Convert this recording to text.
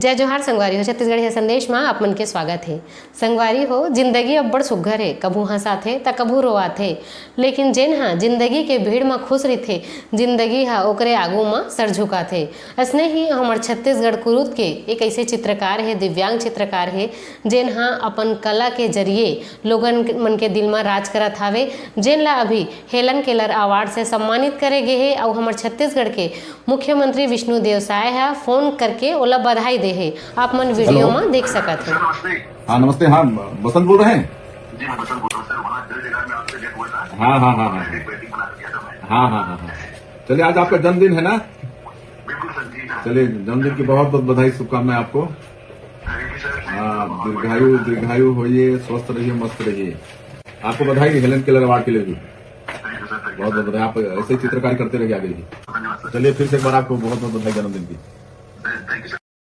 जय जोहार संगवारी हो। छत्तीसगढ़ी संदेश में आप मन के स्वागत है। संगवारी हो, जिंदगी अब्बड़ सुग्घर है, कभू हंसाथे त कभू रोआथे, लेकिन जेन हा जिंदगी के भीड़ में खुश रहिथे, जिंदगी हा ओकरे आगू में सर झुकाथे। असने ही हमार छत्तीसगढ़ कुरूद के एक ऐसे चित्रकार है, दिव्यांग चित्रकार है, जेन हा अपन कला के जरिए लोगन मन के दिल में राज करत हावे, जेन ला अभी हेलन केलर अवार्ड से सम्मानित करे गे है। और हमार छत्तीसगढ़ के मुख्यमंत्री विष्णुदेव साय हा फोन करके ओला बधाई दे है। आप मन वीडियो में देख सकत हो। हाँ नमस्ते। हाँ बसंत बोल रहे हैं। जी मैं बसंत बोल रहा हूँ सर। वहाँ जगह में आपसे भेंट हुआ था। हाँ हाँ हाँ हाँ पेंटिंग बना दिया था मैं। हाँ हाँ हाँ हाँ। चलिए आज आपका जन्मदिन है ना। बिल्कुल सर जी। चलिए जन्मदिन की बहुत बहुत बधाई, शुभकामनाएं आपको। Thank you sir. हाँ दीर्घायु होइए, स्वस्थ रहिए, मस्त रहिए। आपको बधाई हेलन केलर अवार्ड के लिए भी थैंक यू सर। बहुत बहुत बधाई। आप ऐसे ही चित्रकारी करते रहिए आगे भी। धन्यवाद सर। चलिए फिर से एक बार आपको बहुत बहुत बधाई जन्मदिन की।